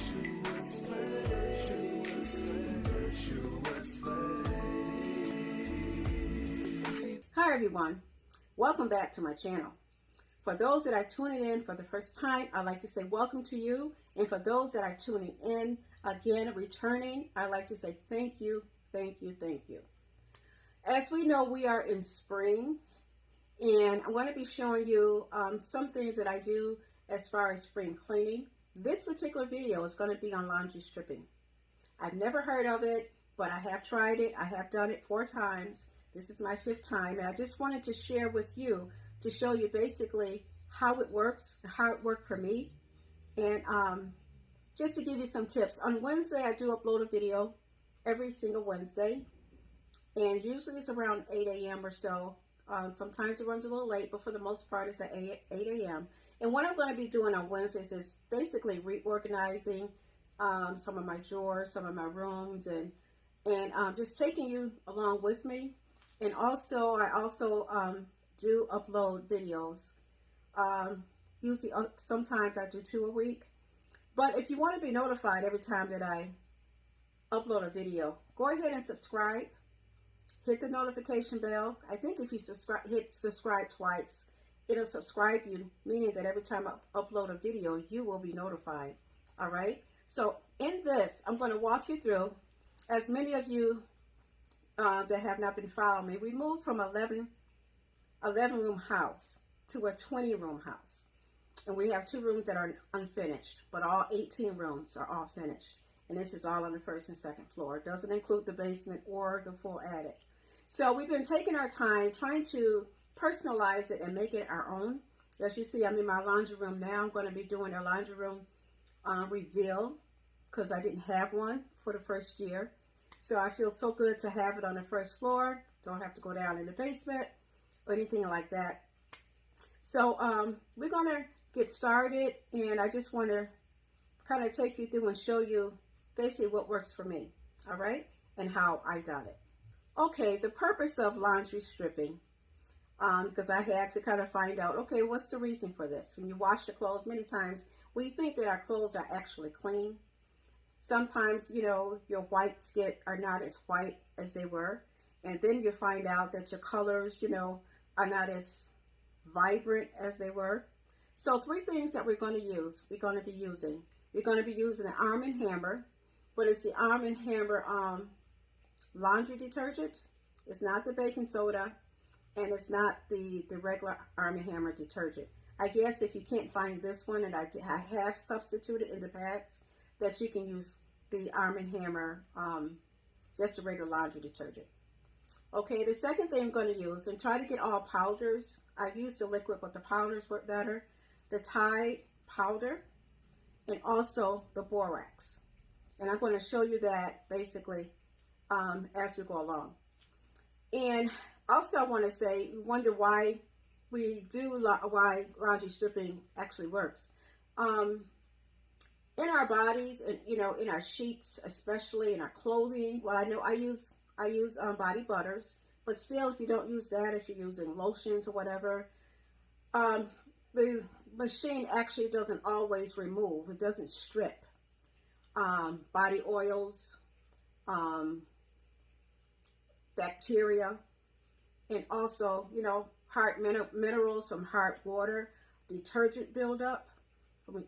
Virtuous Lady, Virtuous Lady. Hi everyone, welcome back to my channel. For those that are tuning in for the first time, I'd like to say welcome to you. And for those that are tuning in, again, returning, I'd like to say thank you, thank you, thank you. As we know, we are in spring, and I'm going to be showing you some things that I do as far as spring cleaning. This particular video is going to be on laundry stripping. I've never heard of it, but I have tried it. I have done it 4 times. This is my 5th time, and I just wanted to share with you to show you basically how it works, how it worked for me, and just to give you some tips. On Wednesday, I do upload a video every single Wednesday, and usually it's around 8 a.m. or so. Sometimes it runs a little late, but for the most part, it's at 8 a.m. And what I'm going to be doing on Wednesdays is basically reorganizing some of my drawers, some of my rooms, and just taking you along with me. And also, I do upload videos. Usually, sometimes I do 2 a week. But if you want to be notified every time that I upload a video, go ahead and subscribe. Hit the notification bell. I think if you hit subscribe twice, it'll subscribe you, meaning that every time I upload a video, you will be notified. All right? So in this, I'm going to walk you through, as many of you that have not been following me, we moved from 11-room house to a 20-room house. And we have 2 rooms that are unfinished, but all 18 rooms are all finished. And this is all on the 1st and 2nd floor. It doesn't include the basement or the full attic. So we've been taking our time trying to personalize it and make it our own. As you see, I'm in my laundry room now. I'm going to be doing a laundry room reveal because I didn't have one for the first year. So I feel so good to have it on the 1st floor. Don't have to go down in the basement or anything like that. So we're going to get started, and I just want to kind of take you through and show you basically what works for me, all right, and how I done it. Okay, the purpose of laundry stripping, because I had to kind of find out, okay, what's the reason for this? When you wash your clothes, many times we think that our clothes are actually clean. Sometimes, you know, your whites are not as white as they were, and then you find out that your colors, you know, are not as vibrant as they were. So 3 things that we're going to use. We're going to be using an Arm & Hammer, but it's the Arm & Hammer laundry detergent. It's not the baking soda, and it's not the regular Arm & Hammer detergent. I guess if you can't find this one, and I have substituted in the past, that you can use the Arm & Hammer, just a regular laundry detergent. Okay, the second thing I'm going to use, and try to get all powders. I've used the liquid, but the powders work better. The Tide powder, and also the borax. And I'm going to show you that basically as we go along. And also I want to say, you wonder why why laundry stripping actually works. In our bodies, and you know, in our sheets, especially in our clothing. Well, I know I use body butters, but still, if you don't use that, if you're using lotions or whatever, the machine actually doesn't always remove. It doesn't strip body oils, bacteria, and also, you know, hard minerals from hard water, detergent buildup.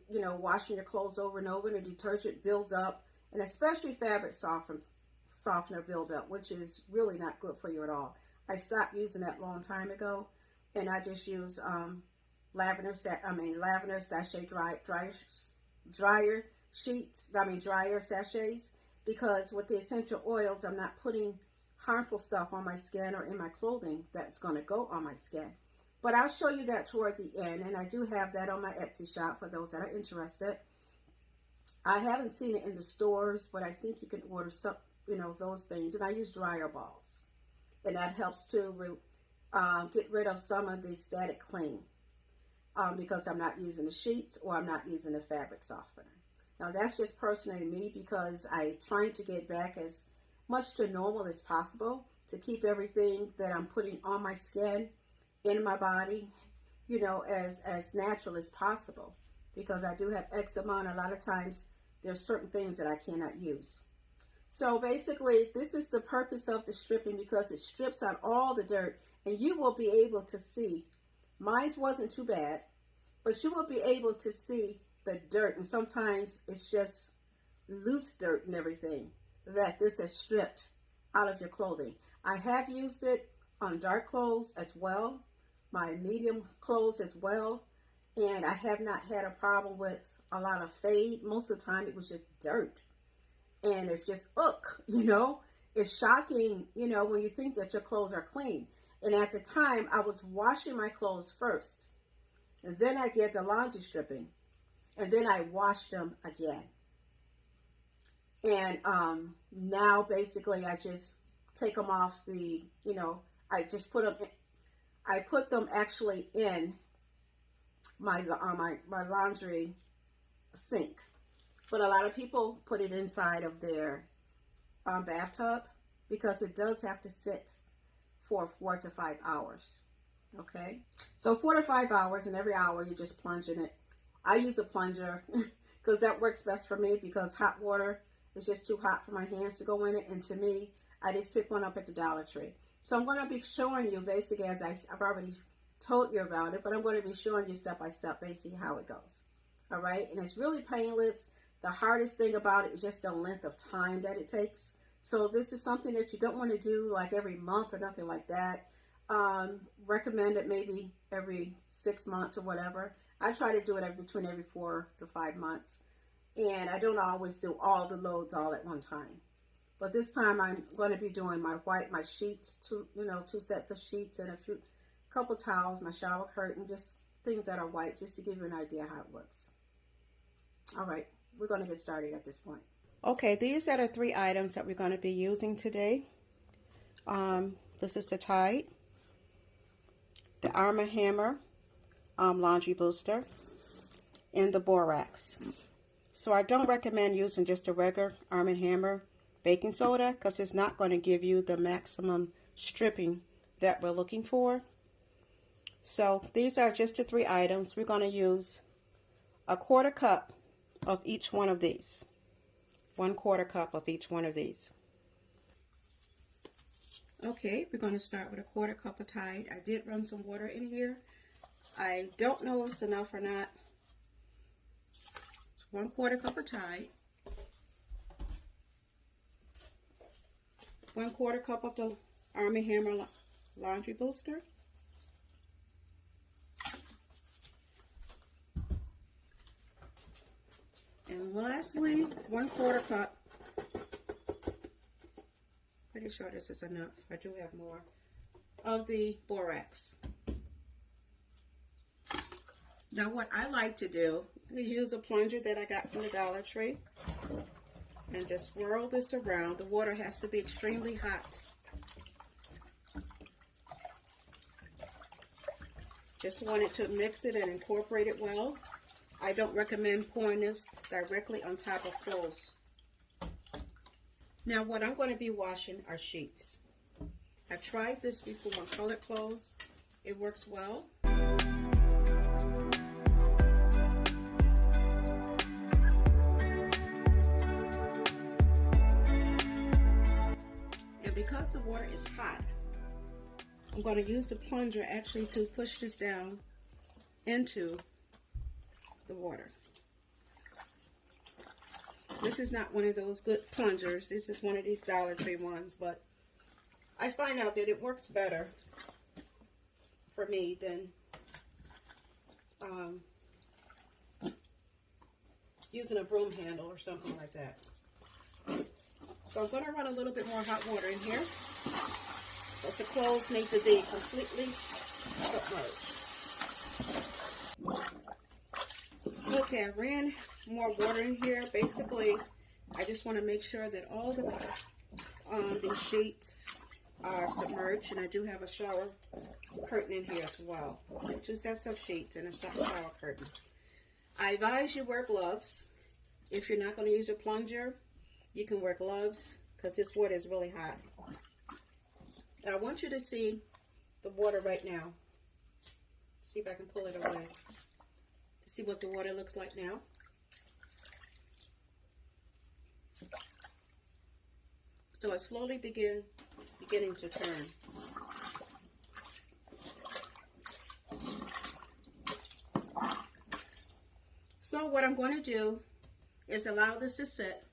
You know, washing your clothes over and over, the detergent builds up, and especially fabric softener buildup, which is really not good for you at all. I stopped using that a long time ago, and I just use lavender sachet dryer sachets, because with the essential oils, I'm not putting harmful stuff on my skin or in my clothing that's going to go on my skin. But I'll show you that toward the end, and I do have that on my Etsy shop for those that are interested. I haven't seen it in the stores, but I think you can order some, you know, those things. And I use dryer balls, and that helps to get rid of some of the static cling because I'm not using the sheets or I'm not using the fabric softener. Now that's just personally me, because I'm trying to get back as much to normal as possible to keep everything that I'm putting on my skin, in my body, you know, as natural as possible, because I do have eczema, and a lot of times there's certain things that I cannot use. So basically, this is the purpose of the stripping, because it strips out all the dirt, and you will be able to see. Mine wasn't too bad, but you will be able to see the dirt, and sometimes it's just loose dirt and everything that this has stripped out of your clothing. I have used it on dark clothes as well, my medium clothes as well, and I have not had a problem with a lot of fade. Most of the time it was just dirt, and it's just you know. It's shocking, you know, when you think that your clothes are clean. And at the time, I was washing my clothes first, and then I did the laundry stripping, and then I washed them again. And now basically I just take them off the, you know, I just put them in, I put them actually in my laundry sink. But a lot of people put it inside of their bathtub, because it does have to sit for 4 to 5 hours. Okay, so 4 to 5 hours, and every hour you just plunge in it. I use a plunger because that works best for me, because hot water is just too hot for my hands to go in it, and to me, I just picked one up at the Dollar Tree. So I'm going to be showing you basically, as I've already told you about it, but I'm going to be showing you step by step basically how it goes. All right, and it's really painless. The hardest thing about it is just the length of time that it takes. So this is something that you don't want to do like every month or nothing like that. Recommend it maybe every 6 months or whatever. I try to do it between every 4 to 5 months. And I don't always do all the loads all at one time. But this time I'm going to be doing my sheets, two sets of sheets, and couple towels, my shower curtain, just things that are white, just to give you an idea how it works. All right, we're going to get started at this point. Okay, these are the 3 items that we're going to be using today. This is the Tide, the Arm & Hammer Laundry Booster, and the Borax. So I don't recommend using just a regular Arm & Hammer baking soda, because it's not going to give you the maximum stripping that we're looking for. So these are just the 3 items. We're going to use a 1/4 cup of each one of these. 1/4 cup of each one of these. Okay, we're going to start with a 1/4 cup of Tide. I did run some water in here. I don't know if it's enough or not. It's 1/4 cup of Tide. 1/4 cup of the Arm & Hammer Laundry Booster. And lastly, 1/4 cup, pretty sure this is enough, I do have more, of the Borax. Now what I like to do is use a plunger that I got from the Dollar Tree and just swirl this around. The water has to be extremely hot. Just wanted to mix it and incorporate it well. I don't recommend pouring this directly on top of clothes. Now what I'm going to be washing are sheets. I've tried this before on colored clothes. It works well. And because the water is hot, I'm going to use the plunger actually to push this down into the water. This is not one of those good plungers. This is one of these Dollar Tree ones, but I find out that it works better for me than using a broom handle or something like that. So I'm going to run a little bit more hot water in here, because the clothes need to be completely submerged. Okay, I ran more water in here. Basically, I just want to make sure that all the sheets are submerged, and I do have a shower curtain in here as well. 2 sets of sheets and a shower curtain. I advise you wear gloves. If you're not going to use a plunger, you can wear gloves, because this water is really hot. Now, I want you to see the water right now. See if I can pull it away. See what the water looks like now. So it's slowly beginning to turn. So what I'm going to do is allow this to sit.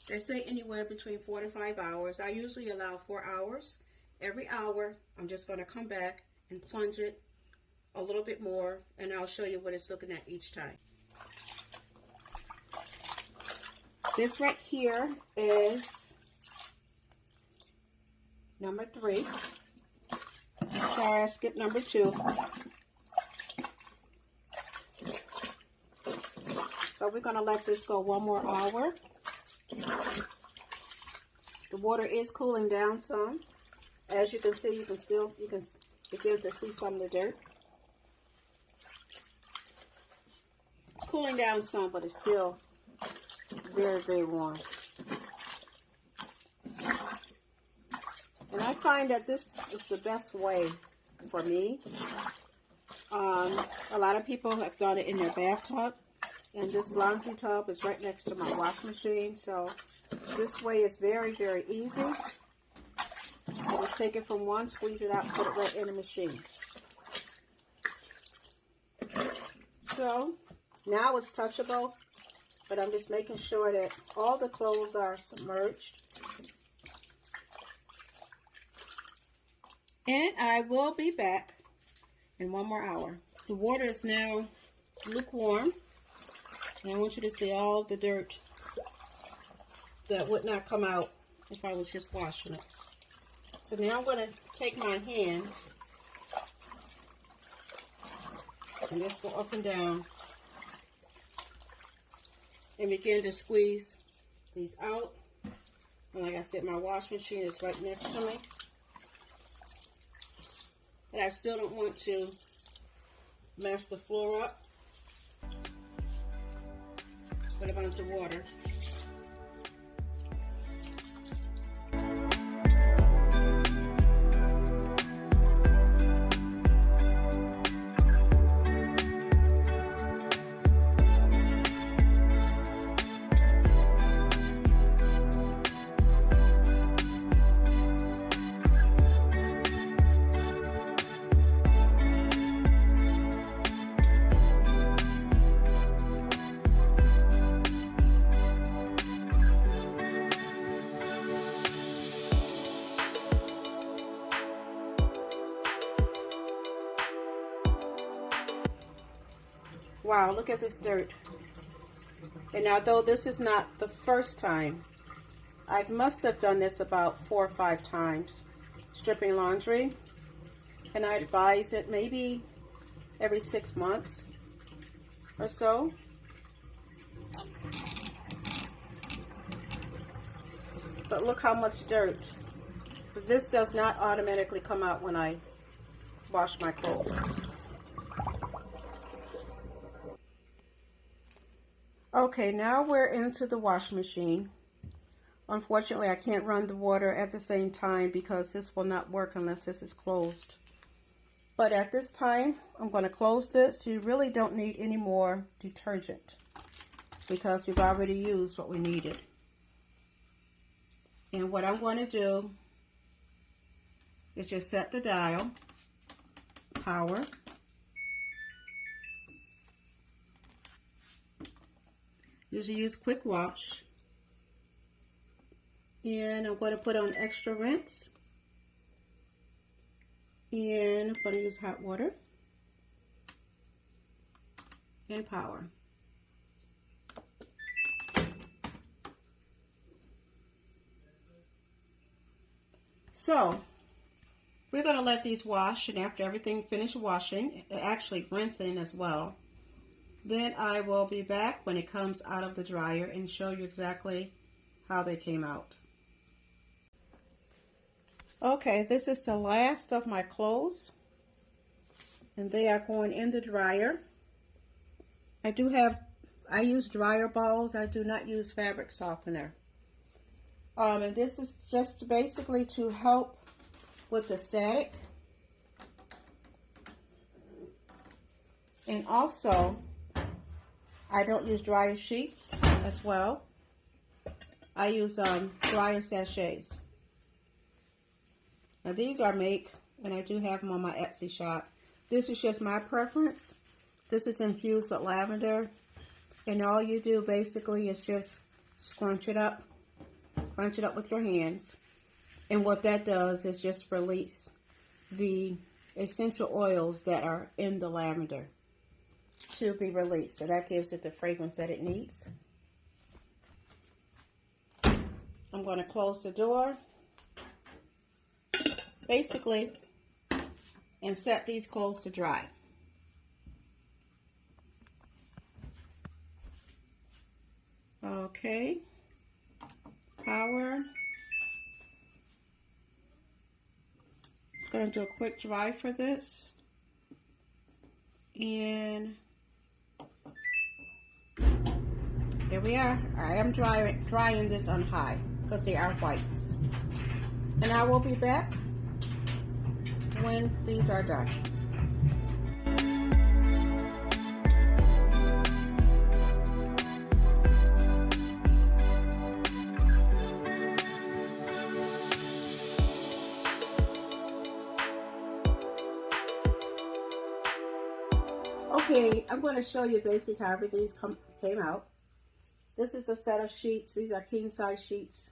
They say anywhere between 4 to 5 hours. I usually allow 4 hours. Every hour, I'm just going to come back and plunge it a little bit more, and I'll show you what it's looking at each time. This right here is number 3. I'm sorry, I skipped number 2. So we're going to let this go 1 more hour. The water is cooling down some. As you can see, you can begin to see some of the dirt. It's cooling down some, but it's still very, very warm. And I find that this is the best way for me. A lot of people have done it in their bathtub, and this laundry tub is right next to my wash machine. So this way is very, very easy. I just take it from one, squeeze it out, put it right in the machine. So now it's touchable, but I'm just making sure that all the clothes are submerged. And I will be back in 1 more hour. The water is now lukewarm, and I want you to see all the dirt that would not come out if I was just washing it. So now I'm going to take my hands and just go up and down and begin to squeeze these out. And like I said, my wash machine is right next to me. But I still don't want to mess the floor up with a bunch of water. Wow, look at this dirt. And although this is not the first time, I must have done this about 4 or 5 times, stripping laundry. And I advise it maybe every 6 months or so. But look how much dirt. This does not automatically come out when I wash my clothes. Okay, now we're into the washing machine. Unfortunately, I can't run the water at the same time because this will not work unless this is closed. But at this time, I'm going to close this. You really don't need any more detergent because we've already used what we needed. And what I'm going to do is just set the dial, power. Usually use quick wash. And I'm going to put on extra rinse. And I'm going to use hot water. And power. So, we're going to let these wash, and after everything finishes washing, actually rinsing as well, then I will be back when it comes out of the dryer and show you exactly how they came out. Okay, this is the last of my clothes, and they are going in the dryer. I use dryer balls. I do not use fabric softener. And this is just basically to help with the static. And also, I don't use dryer sheets as well. I use dryer sachets. Now these are make, and I do have them on my Etsy shop. This is just my preference. This is infused with lavender. And all you do basically is just scrunch it up with your hands. And what that does is just release the essential oils that are in the lavender to be released. So that gives it the fragrance that it needs. I'm going to close the door, basically, and set these clothes to dry. Okay, power. Just going to do a quick dry for this. And here we are. I am drying this on high because they are whites. And I will be back when these are done. Okay, I'm going to show you basically how everything came out. This is a set of sheets. These are king size sheets.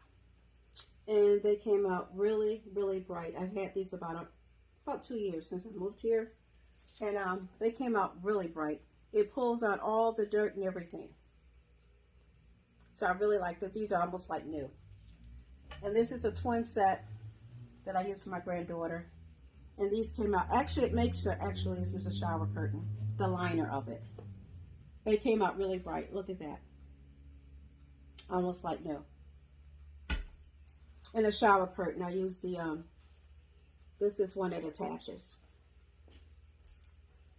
And they came out really, really bright. I've had these about 2 years since I moved here. And they came out really bright. It pulls out all the dirt and everything. So I really like that. These are almost like new. And this is a twin set that I use for my granddaughter. And these came out. Actually, it makes sure, actually, this is a shower curtain. The liner of it. They came out really bright. Look at that. Almost like new. And a shower curtain, I use the, this is one that attaches.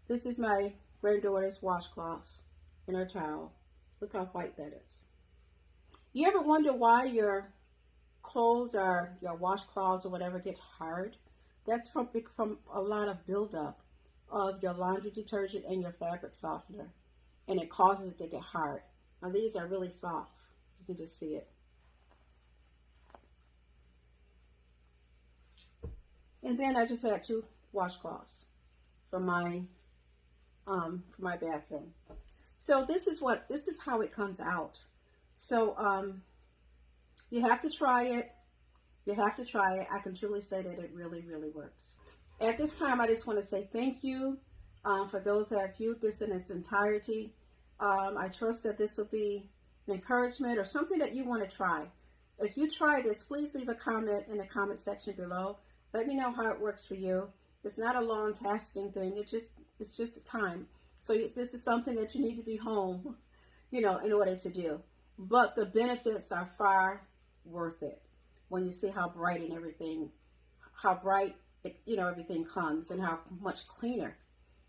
This is my granddaughter's washcloth and her towel. Look how white that is. You ever wonder why your clothes or your washcloths or whatever get hard? That's from a lot of buildup of your laundry detergent and your fabric softener. And it causes it to get hard. Now these are really soft. You can just see it. And then I just had 2 washcloths for my bathroom. So this is how it comes out. So you have to try it. You have to try it. I can truly say that it really, really works. At this time, I just want to say thank you for those that have viewed this in its entirety. I trust that this will be an encouragement or something that you want to try. If you try this, please leave a comment in the comment section below. Let me know how it works for you. It's not a long tasking thing. It's just a time. So this is something that you need to be home, in order to do. But the benefits are far worth it when you see how bright and everything, everything comes and how much cleaner.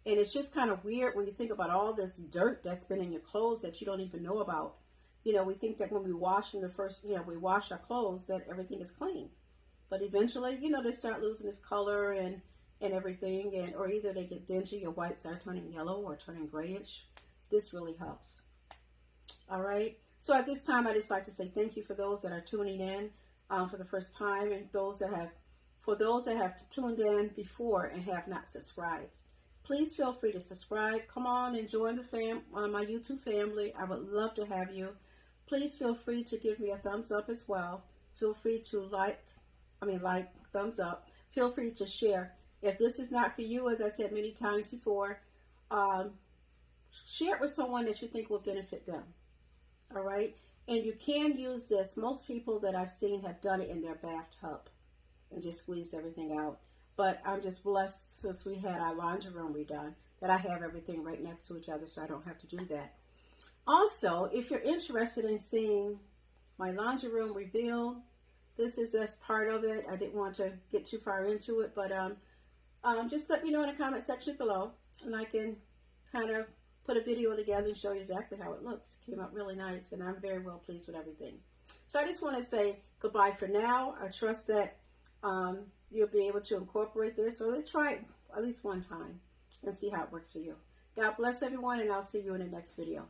And it's just kind of weird when you think about all this dirt that's been in your clothes that you don't even know about. We think that when we wash them we wash our clothes, that everything is clean. But eventually, they start losing its color and everything, or either they get dingy, your whites are turning yellow or turning grayish. This really helps. All right. So at this time, I just like to say thank you for those that are tuning in for the first time, and for those that have tuned in before and have not subscribed. Please feel free to subscribe. Come on and join my YouTube family. I would love to have you. Please feel free to give me a thumbs up as well. Feel free to thumbs up. Feel free to share. If this is not for you, as I said many times before, share it with someone that you think will benefit them. All right? And you can use this. Most people that I've seen have done it in their bathtub and just squeezed everything out. But I'm just blessed since we had our laundry room redone that I have everything right next to each other, so I don't have to do that. Also, if you're interested in seeing my laundry room reveal, this is just part of it. I didn't want to get too far into it, but just let me know in the comment section below, and I can kind of put a video together and show you exactly how it looks. Came out really nice, and I'm very well pleased with everything. So I just want to say goodbye for now. I trust that you'll be able to incorporate this, or try it at least one time and see how it works for you. God bless everyone, and I'll see you in the next video.